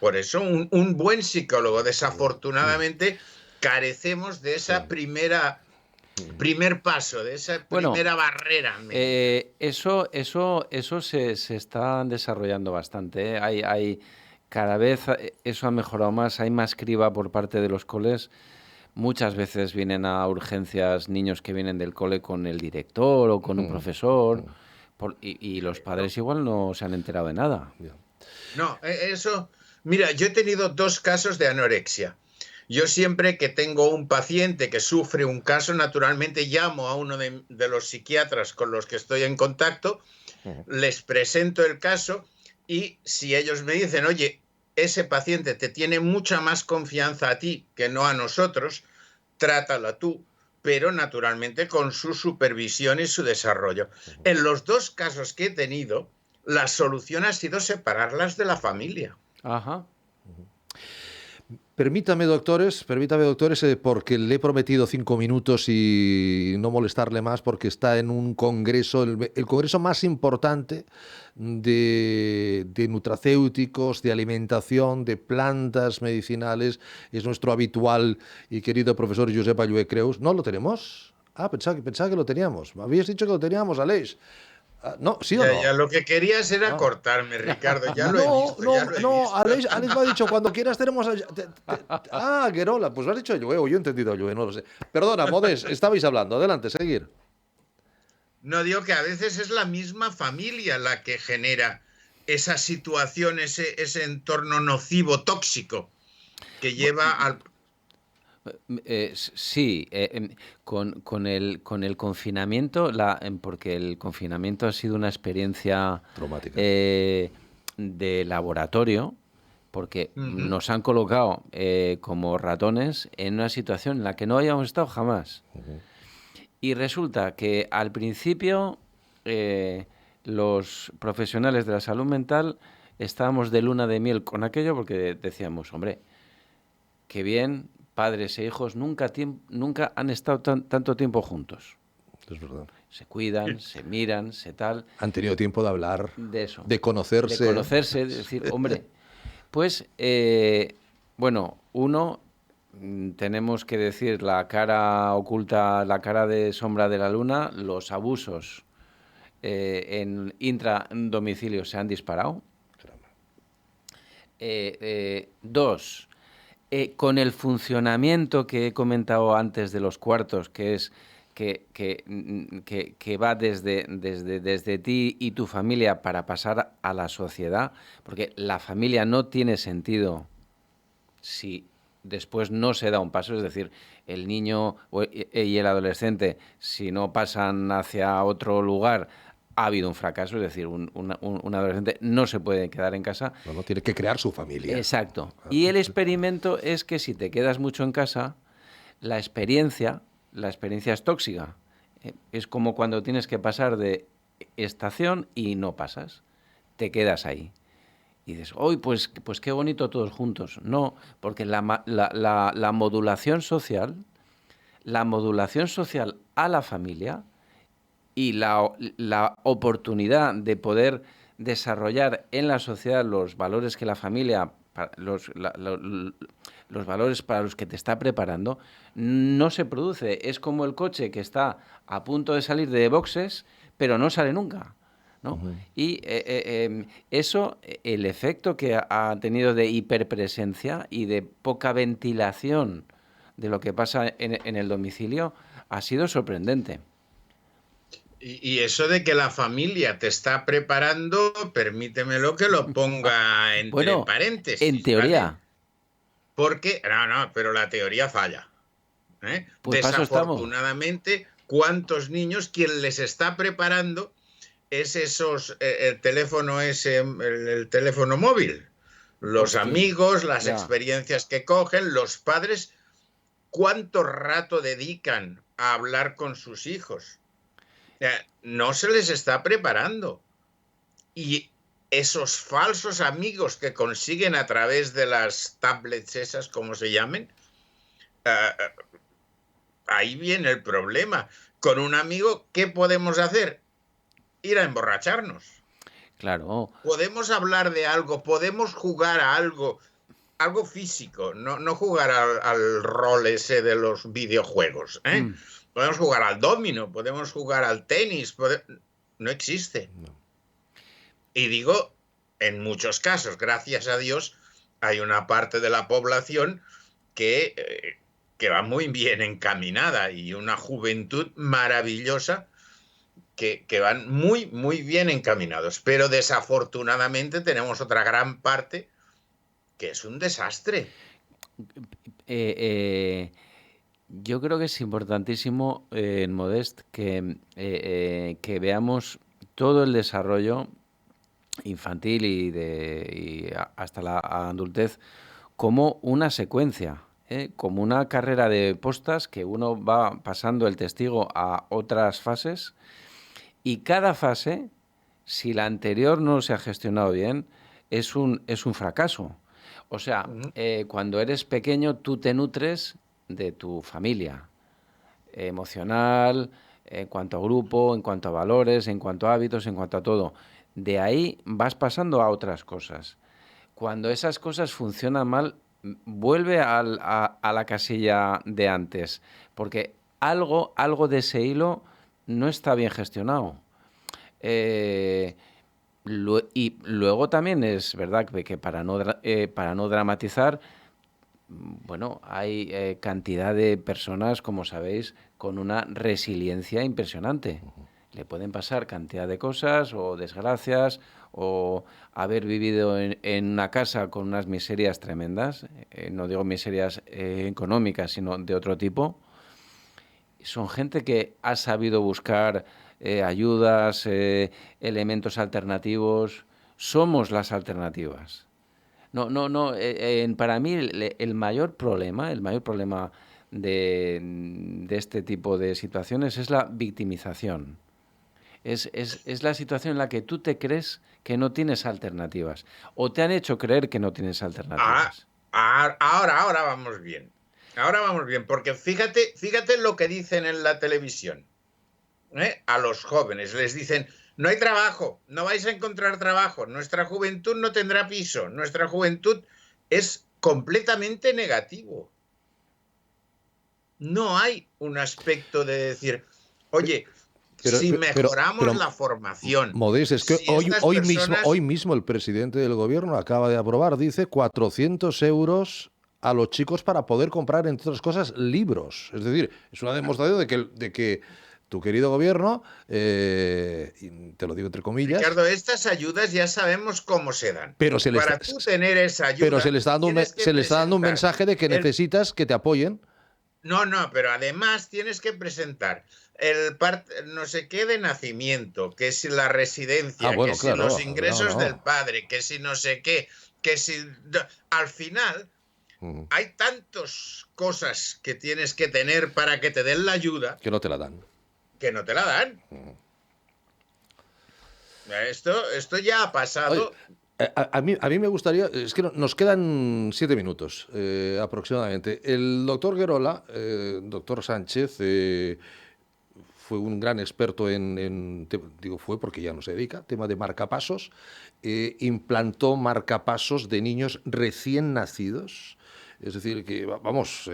Por eso un buen psicólogo, desafortunadamente, carecemos de Sí. esa primer paso, de esa Bueno, primera barrera médica. eso se está desarrollando bastante, ¿eh? Cada vez eso ha mejorado más, hay más criba por parte de los coles. Muchas veces vienen a urgencias niños que vienen del cole con el director o con un profesor, y los padres igual no se han enterado de nada. Ya. No, eso, mira, yo he tenido 2 casos de anorexia. Yo siempre que tengo un paciente que sufre un caso, naturalmente llamo a uno de los psiquiatras con los que estoy en contacto, les presento el caso y si ellos me dicen, oye, ese paciente te tiene mucha más confianza a ti que no a nosotros, trátala tú, pero naturalmente con su supervisión y su desarrollo. En los 2 casos que he tenido, la solución ha sido separarlas de la familia. Ajá. Permítame, doctores, porque le he prometido 5 minutos y no molestarle más, porque está en un congreso, el congreso más importante de nutracéuticos, de alimentación, de plantas medicinales. Es nuestro habitual y querido profesor Josep Allué Creus. ¿No lo tenemos? Ah, pensaba que lo teníamos. Me habías dicho que lo teníamos, Aleix. No, ¿sí o no? Ya lo que querías era Ah. cortarme, Ricardo. Ya lo he No, visto, no, ya lo he no, visto. Alex me ha dicho, cuando quieras tenemos... Guerola, pues lo has dicho yo he entendido yo, no lo sé. Perdona, Modest, estabais hablando, adelante, seguir. No digo que a veces es la misma familia la que genera esa situación, ese entorno nocivo, tóxico, que lleva al... Sí, con el confinamiento, porque el confinamiento ha sido una experiencia Traumática. De laboratorio, porque Ujú. nos han colocado como ratones en una situación en la que no habíamos estado jamás. Y resulta que al principio los profesionales de la salud mental estábamos de luna de miel con aquello porque decíamos, hombre, qué bien, padres e hijos nunca han estado tanto tiempo juntos. Es verdad. Se cuidan, se miran, se tal. Han tenido tiempo de hablar, De eso. de conocerse. De conocerse, de decir, hombre, pues, bueno, tenemos que decir la cara oculta, la cara de sombra de la luna, los abusos en intradomicilio se han disparado. Dos, con el funcionamiento que he comentado antes de los cuartos, que es que va desde ti y tu familia para pasar a la sociedad, porque la familia no tiene sentido si después no se da un paso, es decir, el niño y el adolescente, si no pasan hacia otro lugar, ha habido un fracaso, es decir, un adolescente no se puede quedar en casa. No, tiene que crear su familia. Exacto. Y el experimento es que si te quedas mucho en casa, la experiencia es tóxica. Es como cuando tienes que pasar de estación y no pasas, te quedas ahí. Y dices, ¡ay, pues qué bonito todos juntos! No, porque la modulación social a la familia y la oportunidad de poder desarrollar en la sociedad los valores que la familia, los valores para los que te está preparando, no se produce. Es como el coche que está a punto de salir de boxes, pero no sale nunca, ¿no? Y eso, el efecto que ha tenido de hiperpresencia y de poca ventilación de lo que pasa en el domicilio ha sido sorprendente. Y eso de que la familia te está preparando, permítemelo que lo ponga entre Bueno, en paréntesis, ¿vale? teoría, Porque, no, pero la teoría falla, ¿eh? pues para eso estamos. Desafortunadamente, ¿cuántos niños quien les está preparando es el teléfono el teléfono móvil? Los Hostia, amigos, las ya. experiencias que cogen, los padres, ¿cuánto rato dedican a hablar con sus hijos? No se les está preparando. Y esos falsos amigos que consiguen a través de las tablets esas, como se llamen, ahí viene el problema. Con un amigo, ¿qué podemos hacer? Ir a emborracharnos. Claro. Podemos hablar de algo, podemos jugar a algo físico, no jugar al rol ese de los videojuegos. Podemos jugar al domino, podemos jugar al tenis, no existe. No. Y digo, en muchos casos, gracias a Dios, hay una parte de la población que va muy bien encaminada y una juventud maravillosa que van muy, muy bien encaminados. Pero desafortunadamente tenemos otra gran parte que es un desastre. Yo creo que es importantísimo, en Modest, que veamos todo el desarrollo infantil y hasta la adultez como una secuencia, como una carrera de postas que uno va pasando el testigo a otras fases y cada fase, si la anterior no se ha gestionado bien, es un fracaso. O sea, cuando eres pequeño tú te nutres de tu familia, emocional, en cuanto a grupo, en cuanto a valores, en cuanto a hábitos, en cuanto a todo. De ahí vas pasando a otras cosas. Cuando esas cosas funcionan mal, vuelve a la casilla de antes, porque algo de ese hilo no está bien gestionado. Y luego también es verdad que para no dramatizar, bueno, hay cantidad de personas, como sabéis, con una resiliencia impresionante. Le pueden pasar cantidad de cosas o desgracias o haber vivido en una casa con unas miserias tremendas, no digo miserias económicas, sino de otro tipo. Son gente que ha sabido buscar ayudas, elementos alternativos. Somos las alternativas. No. Para mí el mayor problema de este tipo de situaciones es la victimización. Es la situación en la que tú te crees que no tienes alternativas o te han hecho creer que no tienes alternativas. Ahora vamos bien. Ahora vamos bien, porque fíjate lo que dicen en la televisión. A los jóvenes les dicen, no hay trabajo, no vais a encontrar trabajo, nuestra juventud no tendrá piso, nuestra juventud es completamente negativo. No hay un aspecto de decir, oye, si mejoramos la formación. Modest, es que si hoy mismo el presidente del gobierno acaba de aprobar, dice, 400 euros a los chicos para poder comprar, entre otras cosas, libros. Es decir, es una demostración de que tu querido gobierno, te lo digo entre comillas... Ricardo, estas ayudas ya sabemos cómo se dan. Pero para tú tener esa ayuda... Pero se le está dando un mensaje de que necesitas que te apoyen. No, pero además tienes que presentar el no sé qué de nacimiento, que si la residencia, que si los ingresos del padre, que si no sé qué, que si... Al final... Hay tantas cosas que tienes que tener para que te den la ayuda... Que no te la dan. Que no te la dan. Esto ya ha pasado... Oye, a mí me gustaría... Es que nos quedan 7 minutos aproximadamente. El doctor Guerola, doctor Sánchez... fue un gran experto digo fue porque ya no se dedica, tema de marcapasos, implantó marcapasos de niños recién nacidos. Es decir, que, vamos,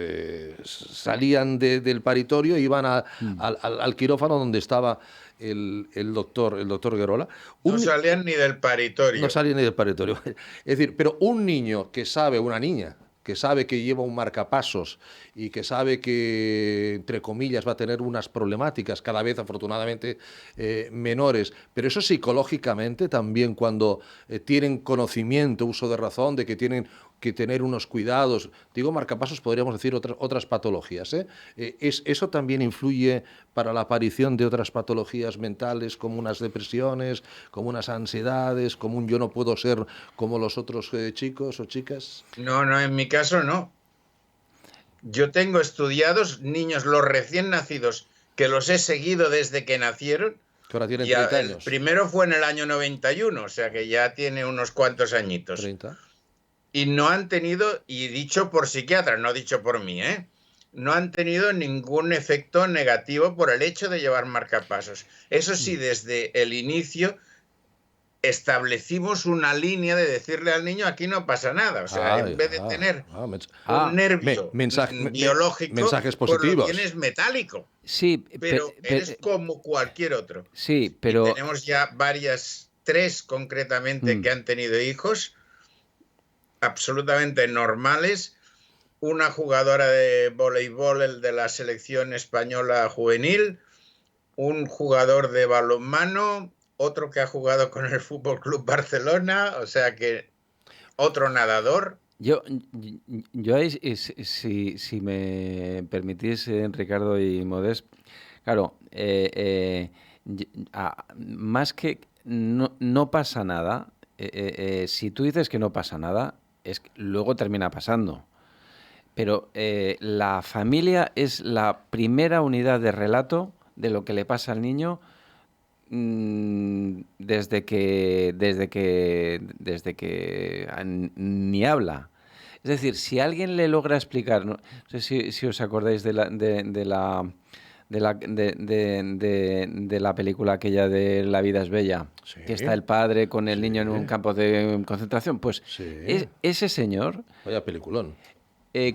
salían del paritorio e iban al quirófano donde estaba el doctor Guerola. No salían ni del paritorio. No salían ni del paritorio. Es decir, pero un niño que sabe, una niña, que sabe que lleva un marcapasos y que sabe que, entre comillas, va a tener unas problemáticas cada vez, afortunadamente, menores, pero eso psicológicamente también, cuando tienen conocimiento, uso de razón, de que tienen que tener unos cuidados, digo marcapasos, podríamos decir otras patologías, eso también influye para la aparición de otras patologías mentales, como unas depresiones, como unas ansiedades, como un yo no puedo ser como los otros chicos o chicas. No, en mi caso no. Yo tengo estudiados niños, los recién nacidos, que los he seguido desde que nacieron. Que ahora tienen 30 años. El primero fue en el año 91, o sea que ya tiene unos cuantos añitos. 30. Y no han tenido, y dicho por psiquiatras, no dicho por mí, no han tenido ningún efecto negativo por el hecho de llevar marcapasos. Eso sí, desde el inicio establecimos una línea de decirle al niño, aquí no pasa nada. O sea, en vez de tener un nervio biológico, mensajes positivos. Pues lo tienes metálico. Sí, pero eres como cualquier otro. Sí, pero... Y tenemos ya tres concretamente, que han tenido hijos absolutamente normales. Una jugadora de voleibol, el de la selección española juvenil, un jugador de balonmano, otro que ha jugado con el Fútbol Club Barcelona, o sea que otro nadador. Yo ahí, si me permitís, Ricardo y Modest, claro, más que no pasa nada, si tú dices que no pasa nada, es que luego termina pasando. Pero la familia es la primera unidad de relato de lo que le pasa al niño desde que ni habla. Es decir, si alguien le logra explicar, no sé si os acordáis de la película aquella de La vida es bella, sí, que está el padre con el niño en un campo de concentración, pues sí, ese señor, vaya peliculón,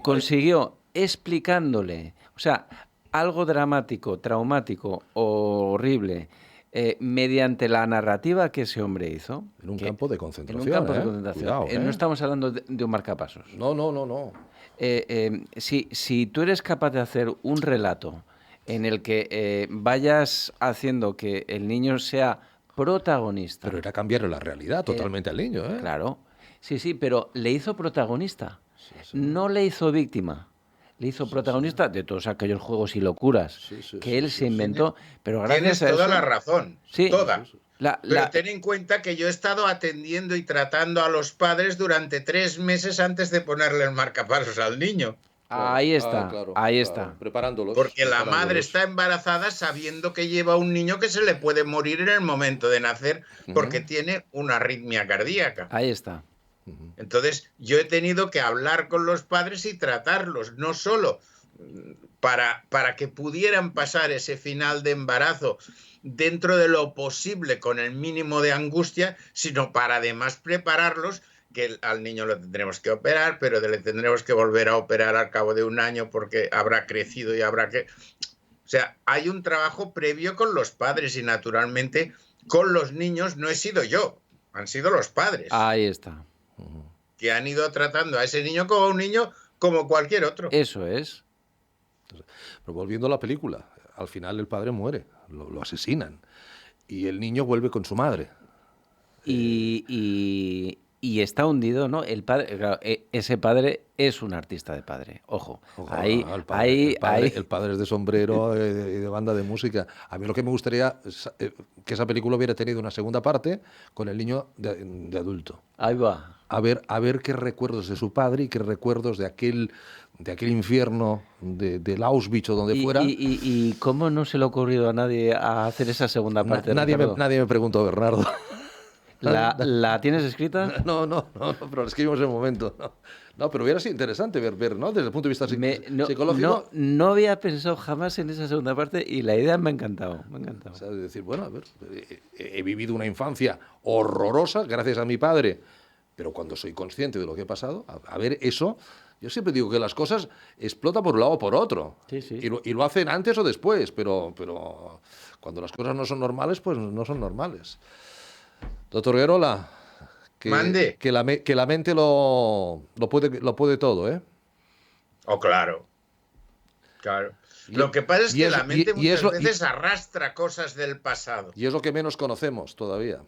consiguió explicándole, o sea, algo dramático, traumático, horrible, mediante la narrativa que ese hombre hizo. En un campo de concentración. En un campo de concentración. Cuidado, No estamos hablando de un marcapasos. No. Si tú eres capaz de hacer un relato en el que vayas haciendo que el niño sea protagonista. Pero era cambiarle la realidad totalmente al niño, ¿eh? Claro. Sí, pero le hizo protagonista. Sí. No le hizo víctima. Le hizo protagonista de todos aquellos juegos y locuras que él se inventó. Pero gracias a eso... Tienes toda la razón. Sí. Toda. Pero ten en cuenta que yo he estado atendiendo y tratando a los padres durante 3 meses antes de ponerle el marcapasos al niño. Ahí está, ahí está. Preparándolos. Porque la madre está embarazada sabiendo que lleva un niño que se le puede morir en el momento de nacer porque tiene una arritmia cardíaca. Ahí está. Entonces, yo he tenido que hablar con los padres y tratarlos, no solo para que pudieran pasar ese final de embarazo dentro de lo posible con el mínimo de angustia, sino para además prepararlos, que al niño lo tendremos que operar, pero le tendremos que volver a operar al cabo de un año porque habrá crecido y habrá que... O sea, hay un trabajo previo con los padres y naturalmente con los niños no he sido yo, han sido los padres. Ahí está. Que han ido tratando a ese niño como un niño como cualquier otro. Eso es. Pero volviendo a la película, al final el padre muere, lo asesinan y el niño vuelve con su madre. Y está hundido, ¿no? El padre, claro, ese padre es un artista de padre. Ojo. El padre es de sombrero y de banda de música. A mí lo que me gustaría es que esa película hubiera tenido una segunda parte con el niño de adulto. Ahí va. A ver qué recuerdos de su padre y qué recuerdos de aquel infierno del Auschwitz o donde fuera. ¿Y cómo no se le ha ocurrido a nadie a hacer esa segunda parte? Nadie me preguntó, Bernardo. ¿La tienes escrita? No, pero la escribimos en el momento. No, pero hubiera sido interesante ver, ¿no? Desde el punto de vista psicológico. No había pensado jamás en esa segunda parte y la idea me ha encantado. O sea, decir, bueno, a ver, he vivido una infancia horrorosa gracias a mi padre, pero cuando soy consciente de lo que he pasado, a ver eso, yo siempre digo que las cosas explotan por un lado o por otro. Sí. Y lo hacen antes o después, pero cuando las cosas no son normales, pues no son normales. Doctor Guerola, Mande. Que la mente lo puede todo, ¿eh? Oh, claro. Lo que pasa es que la mente muchas veces arrastra cosas del pasado. Y es lo que menos conocemos todavía.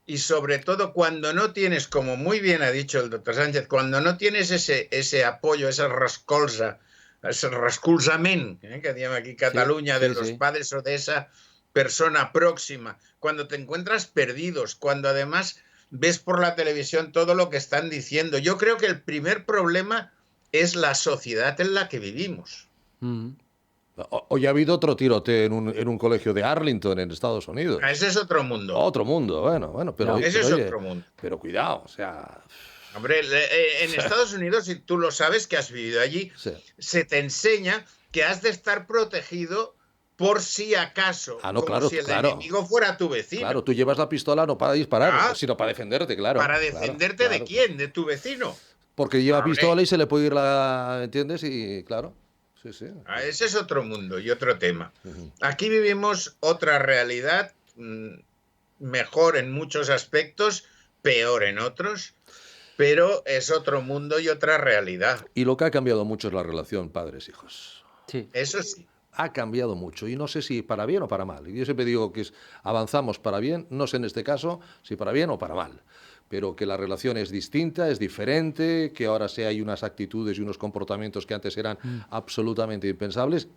Y sobre todo cuando no tienes, como muy bien ha dicho el doctor Sánchez, cuando no tienes ese apoyo, ese recolzament, que llama aquí Cataluña, de los padres o de esa persona próxima, cuando te encuentras perdidos, cuando además ves por la televisión todo lo que están diciendo. Yo creo que el primer problema es la sociedad en la que vivimos. Hoy ha habido otro tiroteo en un colegio de Arlington, en Estados Unidos. Ese es otro mundo. Otro mundo, bueno, pero... Ese es otro mundo. Pero cuidado, o sea... Hombre, en Estados Unidos, y tú lo sabes que has vivido allí, se te enseña que has de estar protegido por si acaso, como si el enemigo fuera tu vecino. Claro, tú llevas la pistola no para disparar, sino para defenderte, claro. ¿Para defenderte de quién? ¿De tu vecino? Porque lleva pistola y se le puede ir la... ¿Entiendes? Y claro... Sí. Ese es otro mundo y otro tema. Aquí vivimos otra realidad, mejor en muchos aspectos, peor en otros, pero es otro mundo y otra realidad. Y lo que ha cambiado mucho es la relación padres-hijos. Sí. Eso sí. Ha cambiado mucho y no sé si para bien o para mal. Yo siempre digo que avanzamos para bien, no sé en este caso si para bien o para mal, pero que la relación es distinta, es diferente, que ahora sí hay unas actitudes y unos comportamientos que antes eran absolutamente impensables.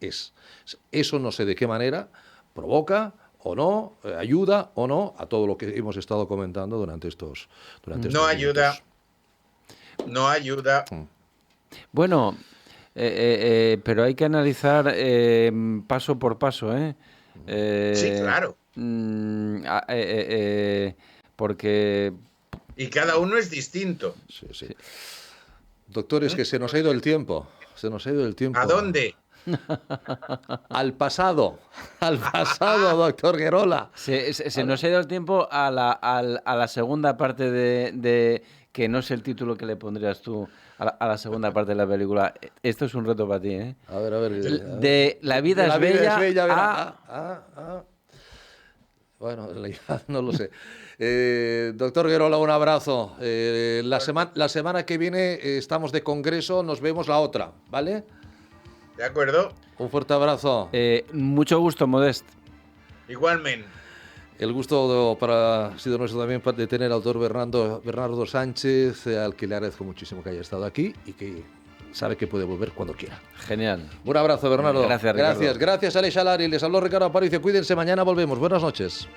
Eso no sé de qué manera provoca o no, ayuda o no a todo lo que hemos estado comentando durante estos No ayuda. No ayuda. Bueno, pero hay que analizar paso por paso, ¿eh? Sí, claro. Porque... Y cada uno es distinto. Sí. Doctor, es que se nos ha ido el tiempo. ¿A dónde? Al pasado, doctor Guerola. Se nos ha ido el tiempo a la segunda parte de que no es el título que le pondrías tú a la segunda parte de la película. Esto es un reto para ti, ¿eh? A ver. De La vida es bella. Bueno, ya no lo sé. Doctor Guerola, un abrazo. La semana que viene estamos de congreso, nos vemos la otra, ¿vale? ¿De acuerdo? Un fuerte abrazo. Mucho gusto, Modest. Igualmente. El gusto ha sido nuestro también de tener al doctor Bernardo Sánchez, al que le agradezco muchísimo que haya estado aquí y que sabe que puede volver cuando quiera. Genial. Un abrazo, Bernardo. Gracias, Ricardo. Gracias, Aleix Alari. Les habló Ricardo Aparicio. Cuídense, mañana volvemos. Buenas noches.